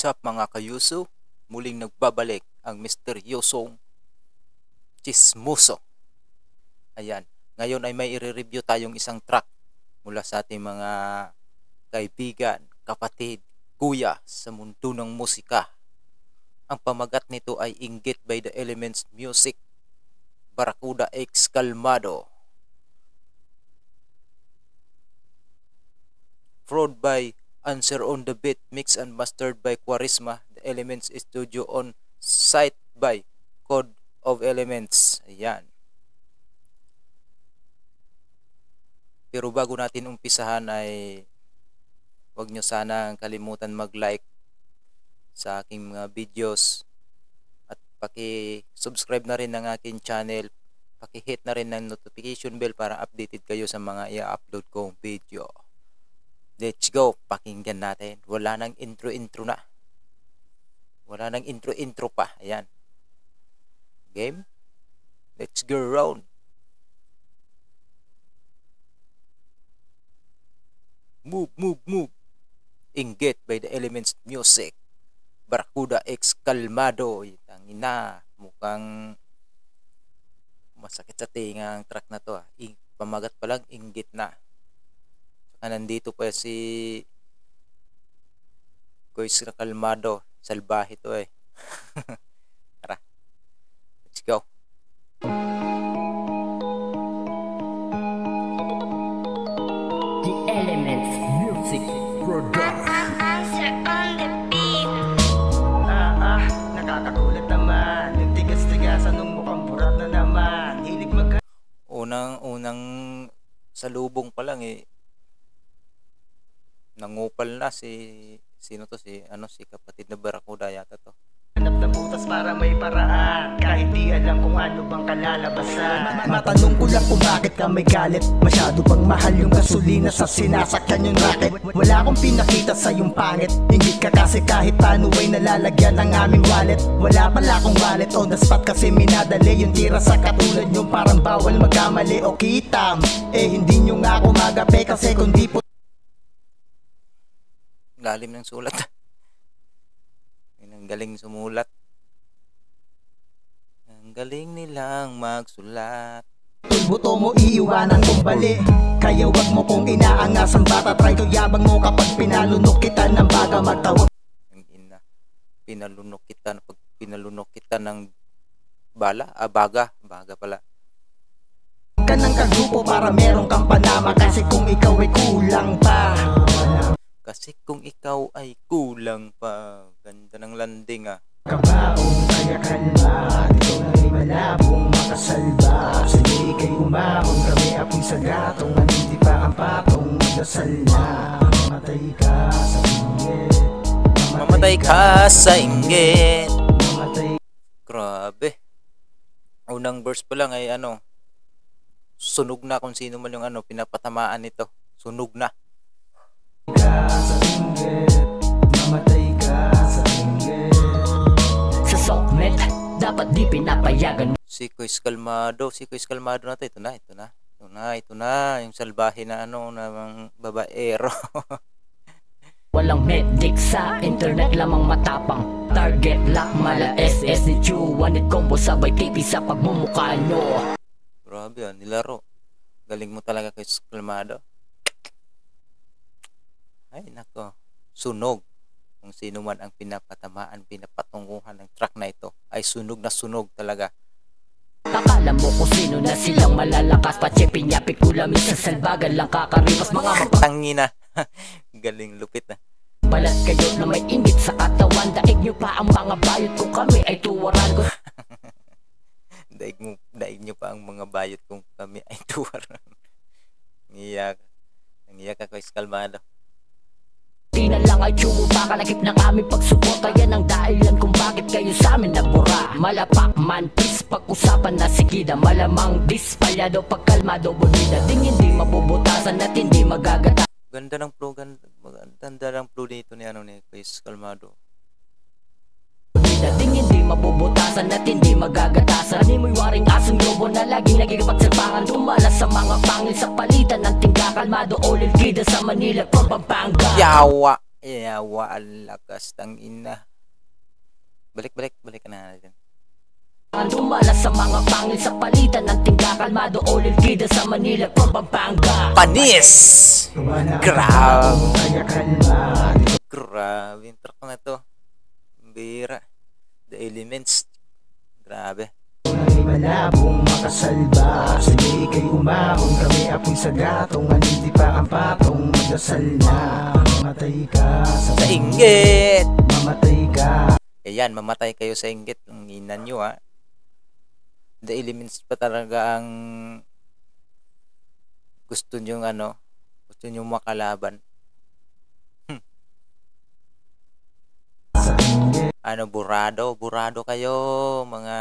What's up mga kayuso? Muling nagbabalik ang misteryosong Chismoso. Ayan, ngayon ay may i-review tayong isang track mula sa ating mga kaibigan, kapatid, kuya sa mundo ng musika. Ang pamagat nito ay Inggit by the Elements Music, Barracuda X Calmado. Fraud by Answer on the Beat, mixed and mastered by Quarisma. The Elements Studio on site by Code of Elements. Ayan. Pero bago natin umpisahan ay huwag nyo sanang kalimutan mag-like sa aking mga videos at paki-subscribe na rin ng aking channel. Paki-hit na rin ng notification bell para updated kayo sa mga i-upload kong video. Let's go, pakinggan natin. Wala nang intro-intro na. Wala nang intro-intro pa. Ayan. Game? Let's go round. Move, move, move. Inggit by the Elements Music, Barracuda X Calmado. Tangina, mukhang masakit sa tinga ang track na to. Pamagat pa lang, inggit na. Nandito pa si Kois Calmado. Salbahe to eh. Tara, let's go. The Elements Music Production. Answer on the beat. Nakakagulat naman. Yung tigas-tigasan nung mukhang burat na naman. Hilig Unang salubong pa lang eh. Nangupal na sino to, si kapatid na Barracuda yata to. hanap ng butas para may paraan. Kahit di alam kung ano bang kalalabasan. Matanong ko lang kung bakit ka may galit. Masyado bang mahal yung gasolina sa sinasakyan yung racket? Wala akong pinakita sa yung pangit. Ingit ka kasi kahit paano ay nalalagyan ng aming wallet. Wala pala akong wallet on the spot kasi minadali yung tira sa katulad yung parang bawal magkamali o kitam. Hindi nyo nga ako magape kasi kung di po Lalim ng sulat. Ang galing sumulat. Ang galing nilang magsulat. buto mo iiwanan kong bali. Kaya wag mo kong inaangasan bata. Try to yabang mo kapag pinalunok kita ng baga magtawag. Ang ina. Pinalunok kita ng bala. Baga pala. Ka ng kagrupo para meron kang panama. Kasi kung ikaw ay kulang pa. Ganda ng landing ah. Kabaong kaya kalma. Ito na ay malabong makasalba. Sige kay umahon kami apoy sa gatong. Hindi pa ang patong dasal na. Mamatay ka sa inggit. Mamatay ka sa inggit. Mamatay. Grabe. Unang verse pa lang ay sunog na kung sino man yung pinapatamaan nito. Sunog na. Ka sa inggit. Mamatay ka sa inggit. Sa Sokmet, dapat di pinapayagan. Si Kois Calmado na to. Ito na. Yung salbahe na ng babaero. Walang medic sa internet, lamang matapang. Target lock, mala SS ni Chuanit combo sabay TV sa pagmumukha nyo. Grabe nilaro. Galing mo talaga Kois Calmado. Ay nako, sunog. Kung sino man ang pinapatamaan, pinapatunguhan ng track na ito ay sunog na sunog talaga. Akala mo kung sino na silang malalakas. Patsepin-yapik ulamin sa salbagan lang kakaripas. Mga Tangina. Galing lupit na. balat kayo na may inggit sa katawan. Daig nyo pa ang mga bayot kung kami ay tuwaran ko. Daig nyo pa ang mga bayot kung kami ay tuwaran. Nangiyak ka Kois Calmado. Di na lang ay tsuba kalakip ng aming pagsuporta. Yan ang dahilan kung bakit kayo sa amin nagbura. Malapak man, please pag-usapan na sigida. Malamang dispalyado pagkalmado bonida. Ding hindi mabubutasan at hindi magagata. Ganda ng flow dito ni Kois Calmado. Ding hindi mabubutasan at hindi magagatasan. Ni mo'y waring asong lobo na laging nagigipagsalpangan. Tumala sa mga pangil sa palitan ng tingga. Kalmado o lilkida sa Manila from Pampanga. Yawa. Yawa ang lakas ng ina. Balik ka na natin. Dumala sa mga pangil sa palitan ng tingga. Kalmado o lilkida sa Manila from Pampanga. Panis! Grabe. Kaya kalma. Grabe yung truck na to. Bira. The Elements. Grabe. Ay malabong makasalba. Sige kay umahon kami apoy sa gatong. Hindi pa ang patong magdasal na. Mamatay ka sa Inggit! mamatay ka. Ayan, mamatay kayo sa inggit. Ang ina nyo ha. The Elements pa talaga ang gusto nyo gusto nyo makalaban. Burado kayo mga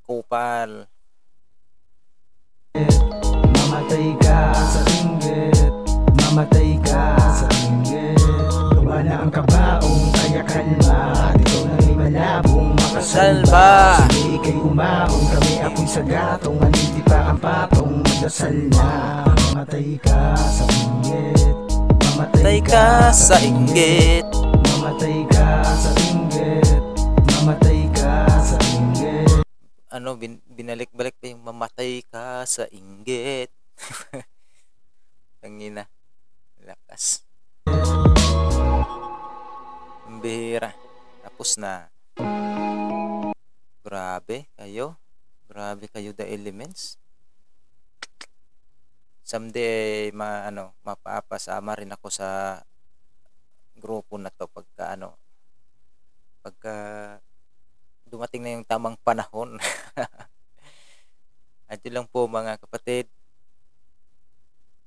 kupal. Mamatay ka sa inggit. Mamatay ka sa inggit. Gawa na ang kabaong kaya kalma. Dito na may malabong makasalba. Sige kay umahon kami apoy sa gatong. Hindi pa ang patong magdasal na. Mamatay ka sa inggit. Mamatay ka sa inggit. Mamatay ka sa inggit. Mamatay ka sa inggit. Binalik-balik pa yung mamatay ka sa inggit. Tangina. Lakas. Ang bihira. Tapos na. Grabe kayo The Elements. Someday mapapasama rin ako sa grupo na to pagka dumating na yung tamang panahon. At yun lang po mga kapatid.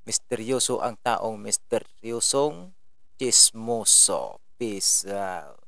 Misteryoso ang taong misteryosong chismoso. Peace out.